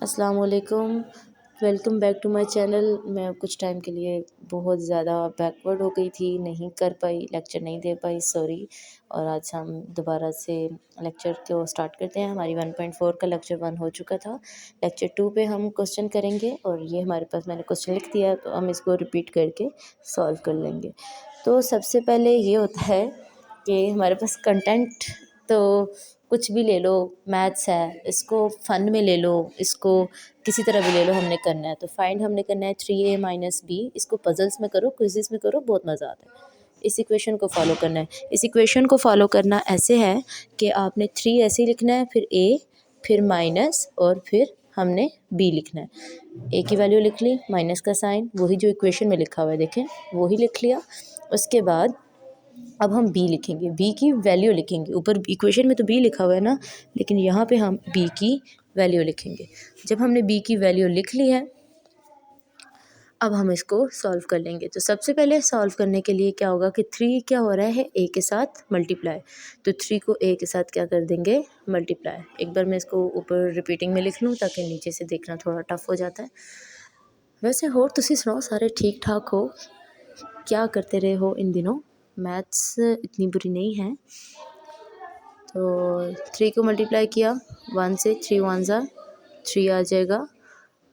अस्सलाम वालेकुम। Welcome back to my channel. मैं कुछ टाइम के लिए बहुत ज़्यादा बैकवर्ड हो गई थी, नहीं कर पाई, लेक्चर नहीं दे पाई, सॉरी। और आज हम दोबारा से लेक्चर को स्टार्ट करते हैं। हमारी 1.4 का लेक्चर 1 हो चुका था। लेक्चर 2 पे हम क्वेश्चन करेंगे और ये हमारे पास मैंने क्वेश्चन लिख दिया, तो हम इसको रिपीट करके सॉल्व कर लेंगे। तो सबसे पहले ये होता है कि हमारे पास कंटेंट तो कुछ भी ले लो, मैथ्स है, इसको फन में ले लो, इसको किसी तरह भी ले लो, हमने करना है। तो फाइंड हमने करना है 3a माइनस बी। इसको पजल्स में करो, क्विज़ेस में करो, बहुत मज़ा आता है। इस इक्वेशन को फॉलो करना है। इस इक्वेशन को फॉलो करना ऐसे है कि आपने 3 ऐसे ही लिखना है, फिर a, फिर माइनस और फिर हमने b लिखना है। a की वैल्यू लिख ली, माइनस का साइन, वही जो इक्वेशन में लिखा हुआ है देखें, वही लिख लिया। उसके बाद अब हम b लिखेंगे, b की वैल्यू लिखेंगे। ऊपर इक्वेशन में तो b लिखा हुआ है ना, लेकिन यहाँ पे हम b की वैल्यू लिखेंगे। जब हमने b की वैल्यू लिख ली है, अब हम इसको सॉल्व कर लेंगे। तो सबसे पहले सॉल्व करने के लिए क्या होगा कि 3 क्या हो रहा है, a के साथ मल्टीप्लाई। तो 3 को a के साथ क्या कर देंगे, मल्टीप्लाई। एक बार मैं इसको ऊपर रिपीटिंग में लिख लूँ ताकि नीचे से देखना थोड़ा टफ हो जाता है। वैसे हो तुसी सुनाओ, सारे ठीक ठाक हो? क्या करते रहे हो इन दिनों? मैथ्स इतनी बुरी नहीं है। तो 3 को मल्टीप्लाई किया 1 से, 3 1 ज़ा 3 आ जाएगा।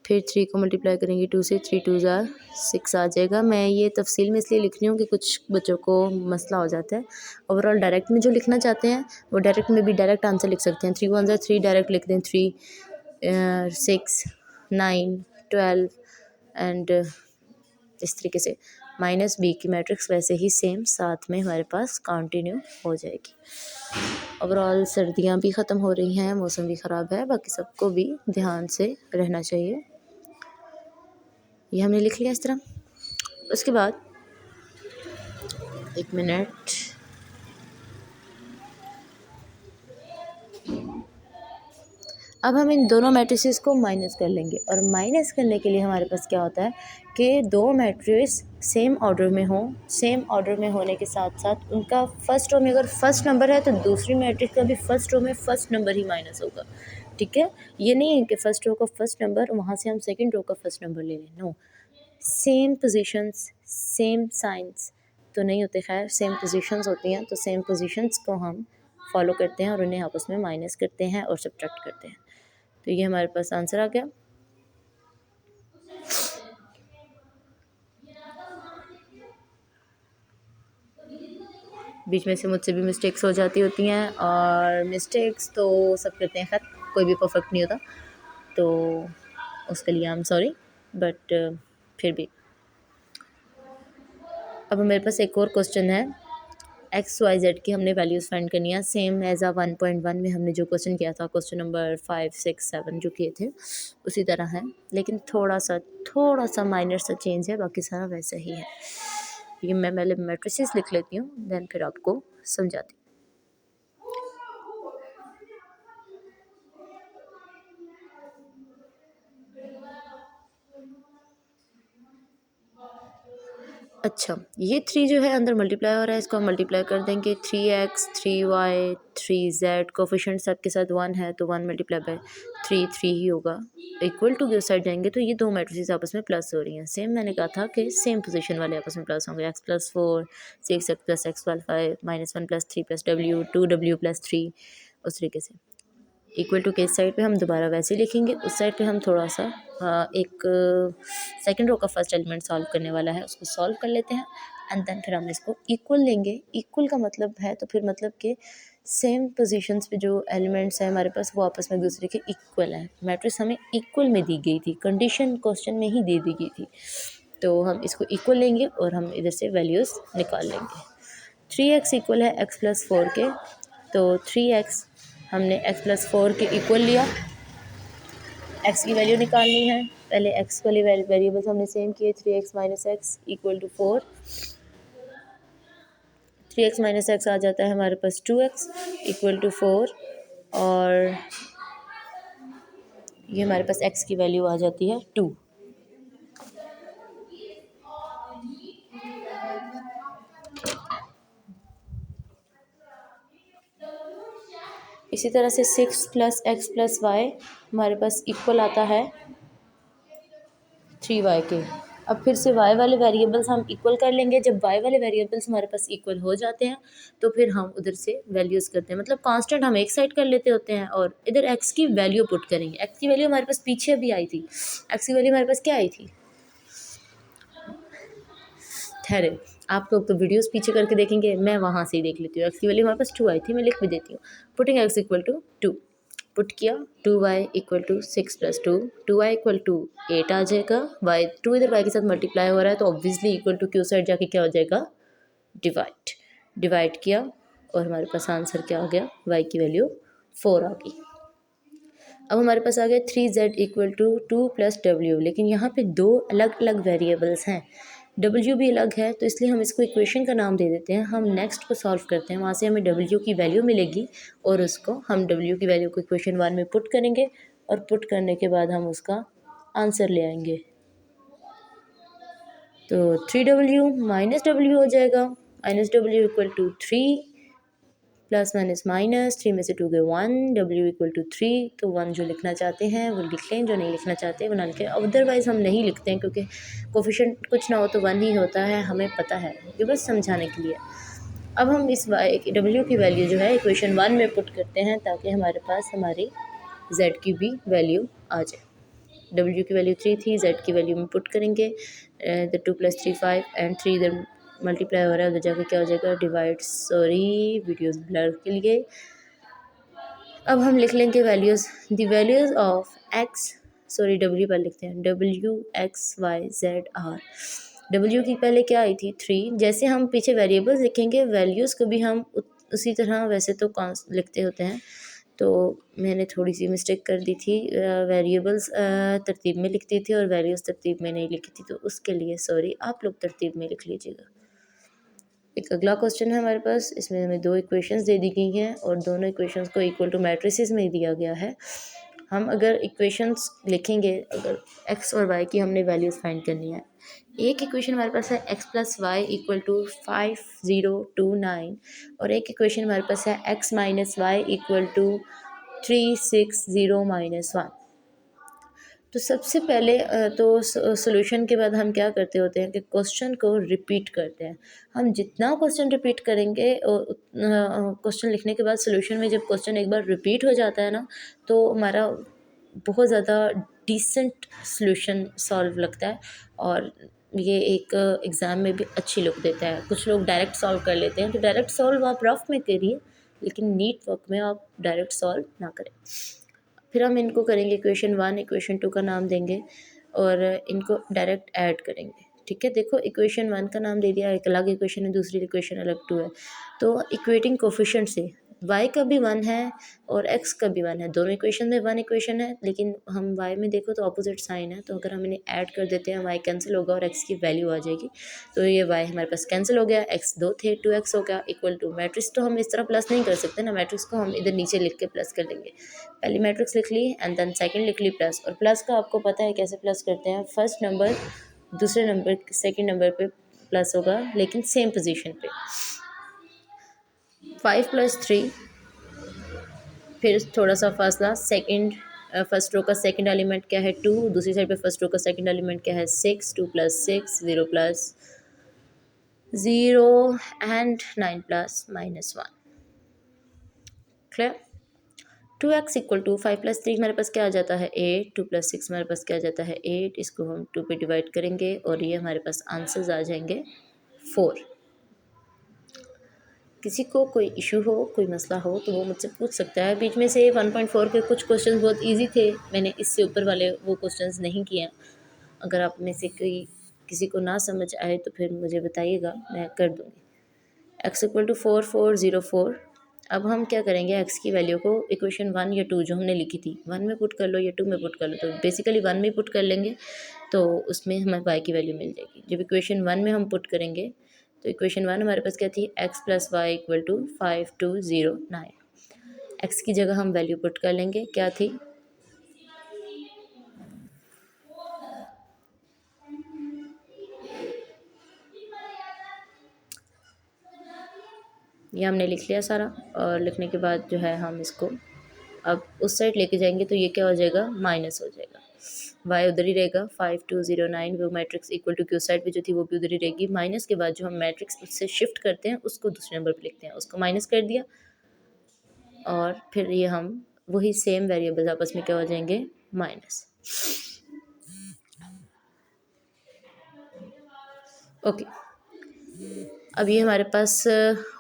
फिर 3 को मल्टीप्लाई करेंगे 2 से, 3 2 ज़ा 6 आ जाएगा। मैं ये तफसील में इसलिए लिख रही हूँ कि कुछ बच्चों को मसला हो जाता है। ओवरऑल डायरेक्ट में जो लिखना चाहते हैं वो डायरेक्ट में भी डायरेक्ट आंसर लिख सकते हैं। 3 1 ज़ा 3 डायरेक्ट लिख दें, 3 6 9 12 एंड इस तरीके से। माइनस बी की मैट्रिक्स वैसे ही सेम साथ में हमारे पास कंटिन्यू हो जाएगी। ओवरऑल सर्दियाँ भी ख़त्म हो रही हैं, मौसम भी ख़राब है, बाकी सबको भी ध्यान से रहना चाहिए। ये हमने लिख लिया इस तरह। उसके बाद एक मिनट, अब हम इन दोनों मैट्रिसेस को माइनस कर लेंगे। और माइनस करने के लिए हमारे पास क्या होता है कि दो मैट्रिक्स सेम ऑर्डर में हो, सेम ऑर्डर में होने के साथ साथ उनका फर्स्ट रो में अगर फर्स्ट नंबर है तो दूसरी मैट्रिक्स का भी फर्स्ट रो में फर्स्ट नंबर ही माइनस होगा। ठीक है, ये नहीं है कि फर्स्ट रो का फर्स्ट नंबर वहाँ से हम सेकेंड रो का फर्स्ट नंबर ले लें। No, same positions same signs तो नहीं होते, खैर सेम पोजीशंस होती हैं, तो सेम पोजीशंस को हम फॉलो करते हैं और उन्हें आपस में माइनस करते हैं और सब्ट्रैक्ट करते हैं। तो ये हमारे पास आंसर आ गया। बीच में से मुझसे भी मिस्टेक्स हो जाती होती हैं, और मिस्टेक्स तो सब करते हैं, खैर कोई भी परफेक्ट नहीं होता, तो उसके लिए आई एम सॉरी, बट फिर भी। अब मेरे पास एक और क्वेश्चन है। एक्स वाई जेड की हमने वैल्यूज़ फाइंड करनी है, सेम एज आ 1.1 में हमने जो क्वेश्चन किया था, क्वेश्चन नंबर 5 6 7 जो किए थे उसी तरह है, लेकिन थोड़ा सा माइनर सा चेंज है, बाकी सारा वैसा ही है। ये मैं पहले मैट्रिसेस लिख लेती हूँ, देन फिर आपको समझाती हूँ। अच्छा, ये 3 जो है अंदर मल्टीप्लाई हो रहा है, इसको हम मल्टीप्लाई कर देंगे। 3x 3y 3z, कोफिशिएंट सब के साथ 1 है तो 1 मल्टीप्लाई बाय 3 3 ही होगा। इक्वल टू के साइड जाएंगे तो ये दो मैट्रिसेस आपस में प्लस हो रही हैं। सेम मैंने कहा था कि सेम पोजीशन वाले आपस में प्लस होंगे। x + 4 6x + x = 5 -1 + 3 + w 2w + 3, उस तरीके से। इक्वल टू के साइड पे हम दोबारा वैसे ही लिखेंगे, उस साइड पे हम थोड़ा सा एक सेकंड रो का फर्स्ट एलिमेंट सॉल्व करने वाला है, उसको सॉल्व कर लेते हैं एंड देन फिर हम इसको इक्वल लेंगे। इक्वल का मतलब है तो फिर मतलब कि सेम पोजीशंस पे जो एलिमेंट्स हैं हमारे पास वो आपस में एक दूसरे के इक्वल हैं। मैट्रिक्स हमें इक्वल में दी गई थी, कंडीशन क्वेश्चन में ही दे दी गई थी, तो हम इसको इक्वल लेंगे और हम इधर से वैल्यूज़ निकाल लेंगे। 3x इक्वल है x + 4 के, तो 3x हमने x + 4 के इक्वल लिया। x की वैल्यू निकालनी है, पहले x वाली वेरिएबल्स हमने सेम किए। 3x - x = 4, 3x - x आ जाता है हमारे पास 2x = 4, और ये हमारे पास x की वैल्यू आ जाती है 2। इसी तरह से 6 + x + y हमारे पास इक्वल आता है 3y के। अब फिर से y वाले वेरिएबल्स हम इक्वल कर लेंगे। जब y वाले वेरिएबल्स हमारे पास इक्वल हो जाते हैं तो फिर हम उधर से वैल्यूज़ करते हैं, मतलब कांस्टेंट हम एक साइड कर लेते होते हैं और इधर x की वैल्यू पुट करेंगे। x की वैल्यू हमारे पास पीछे भी आई थी, x की वैल्यू हमारे पास क्या आई थी, ठहरे आप लोग तो वीडियोस पीछे करके देखेंगे, मैं वहाँ से ही देख लेती हूँ। एक्स की वैल्यू हमारे पास 2 आई थी, मैं लिख भी देती हूँ। Putting x equal to 2, put किया 2y equal to 6 + 2, 2y equal to 8 आ जाएगा। y 2 इधर y के साथ मल्टीप्लाई हो रहा है तो obviously equal to Q side जाके क्या हो जाएगा, डिवाइड। डिवाइड किया और हमारे पास आंसर क्या आ गया, y की वैल्यू 4 आ गई। अब हमारे पास आ गया 3z इक्वल टू 2 + w, लेकिन यहाँ पे दो अलग अलग वेरिएबल्स हैं, w भी अलग है, तो इसलिए हम इसको इक्वेशन का नाम दे देते हैं। हम नेक्स्ट को सॉल्व करते हैं, वहाँ से हमें w की वैल्यू मिलेगी और उसको हम w की वैल्यू को इक्वेशन 1 में पुट करेंगे और पुट करने के बाद हम उसका आंसर ले आएंगे। तो 3w - w हो जाएगा, -w equal to 3, plus minus minus 3 में से 2 गए 1, w इक्वल टू 3, तो 1 जो लिखना चाहते हैं वो लिख लें, जो नहीं लिखना चाहते वो ना लिखें। अदरवाइज़ हम नहीं लिखते हैं क्योंकि कोफिशिएंट कुछ ना हो तो 1 ही होता है, हमें पता है, ये बस समझाने के लिए। अब हम इस w की वैल्यू जो है इक्वेशन 1 में पुट करते हैं ताकि हमारे पास हमारी z की भी वैल्यू आ जाए। w की वैल्यू 3 थी, z की वैल्यू में पुट करेंगे, तो 2 + 3 5 एंड 3 इधर मल्टीप्लाई हो रहा है, उधर जाके क्या हो जाएगा, डिवाइड। सॉरी वीडियोस ब्लर के लिए। अब हम लिख लेंगे values, the values of x, sorry w पर लिखते हैं, w x y z r। w की पहले क्या आई थी 3, जैसे हम पीछे वेरिएबल्स लिखेंगे वैल्यूज़ को भी हम उसी तरह वैसे तो लिखते होते हैं, तो मैंने थोड़ी सी मिस्टेक कर दी थी, वेरिएबल्स तरतीब में लिखती थी और वैल्यूज़ तरतीब में नहीं लिखी थी, तो उसके लिए सॉरी, आप लोग तरतीब में लिख लीजिएगा। एक अगला क्वेश्चन है हमारे पास, इसमें हमें 2 इक्वेशंस दे दी गई हैं और दोनों इक्वेशंस को इक्वल टू मैट्रिसेस में दिया गया है। हम अगर इक्वेशंस लिखेंगे, अगर x और y की हमने वैल्यूज़ फाइंड करनी है, एक इक्वेशन हमारे पास है x + y इक्वल टू 5 0 2 9 और एक इक्वेशन हमारे पास है x - y इक्वल टू 3 6 0 -1। तो सबसे पहले तो सॉल्यूशन के बाद हम क्या करते होते हैं कि क्वेश्चन को रिपीट करते हैं। हम जितना क्वेश्चन रिपीट करेंगे क्वेश्चन लिखने के बाद सॉल्यूशन में जब क्वेश्चन एक बार रिपीट हो जाता है ना, तो हमारा बहुत ज़्यादा डिसेंट सॉल्यूशन सॉल्व लगता है और ये एक एग्ज़ाम में भी अच्छी लुक देता है। कुछ लोग डायरेक्ट सॉल्व कर लेते हैं, तो डायरेक्ट सॉल्व आप रफ में करिए, लेकिन नीट वर्क में आप डायरेक्ट सॉल्व ना करें। फिर हम इनको करेंगे इक्वेशन 1 इक्वेशन 2 का नाम देंगे और इनको डायरेक्ट ऐड करेंगे। ठीक है, देखो इक्वेशन 1 का नाम दे दिया, एक अलग इक्वेशन है, दूसरी इक्वेशन अलग 2 है, तो इक्वेटिंग कोफिशिएंट से y का भी 1 है और x का भी 1 है, दोनों इक्वेशन में 1 इक्वेशन है, लेकिन हम y में देखो तो अपोजिट साइन है, तो अगर हम इन्हें ऐड कर देते हैं y कैंसिल होगा और x की वैल्यू आ जाएगी, तो ये y हमारे पास कैंसिल हो गया, x 2 थे 2x हो गया इक्वल टू, मैट्रिक्स तो हम इस तरह प्लस नहीं कर सकते ना, मैट्रिक्स को हम इधर नीचे लिख के प्लस कर लेंगे। पहली मैट्रिक्स लिख ली एंड देन सेकंड लिख ली प्लस, और प्लस का आपको पता है कैसे प्लस करते हैं, फर्स्ट नंबर दूसरे नंबर सेकंड नंबर पे प्लस होगा, लेकिन सेम पोजीशन पे। 5 + 3, फिर थोड़ा सा फासला, सेकंड फर्स्ट रो का सेकंड एलिमेंट क्या है 2, दूसरी साइड पे फर्स्ट रो का सेकंड एलिमेंट क्या है 6, 2 + 6 0 + 0 and 9 + -1। Clear. 2x equal to 5 + 3 हमारे पास क्या आ जाता है 8, 2 + 6 हमारे पास क्या आ जाता है 8, इसको हम 2 पे डिवाइड करेंगे और ये हमारे पास आंसर्स आ जाएंगे 4। किसी को कोई इशू हो, कोई मसला हो तो वो मुझसे पूछ सकता है। बीच में से 1.4 के कुछ क्वेश्चन बहुत इजी थे, मैंने इससे ऊपर वाले वो क्वेश्चंस नहीं किए हैं। अगर आप में से कोई किसी को ना समझ आए तो फिर मुझे बताइएगा, मैं कर दूँगी। x equal to 4 4 0 4। अब हम क्या करेंगे, x की वैल्यू को इक्वेशन 1 या 2 जो हमने लिखी थी 1 में पुट कर लो या 2 में पुट कर लो, तो बेसिकली 1 में पुट कर लेंगे तो उसमें हमें y की वैल्यू मिल जाएगी। जब इक्वेशन 1 में हम पुट करेंगे तो इक्वेशन 1 हमारे पास क्या थी, x + y equal to 5 2 0 9। x की जगह हम वैल्यू पुट कर लेंगे, क्या थी, ये हमने लिख लिया सारा, और लिखने के बाद जो है हम इसको अब उस साइड लेके जाएंगे तो ये क्या हो जाएगा, माइनस हो जाएगा। y उधर ही रहेगा, 5209 वो matrix equal to Q side पे जो थी वो भी उधर ही रहेगी। माइनस के बाद जो हम मैट्रिक्स उससे शिफ्ट करते हैं उसको दूसरे नंबर पे लिखते हैं, उसको माइनस कर दिया, और फिर ये हम वही सेम वेरिएबल्स आपस में क्या हो जाएंगे, माइनस। ओके, अब ये हमारे पास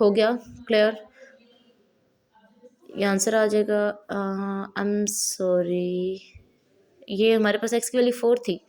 हो गया क्लियर, ये आंसर आ जाएगा। आई एम सॉरी, ये हमारे पास एक्स की वैल्यू 4 थी।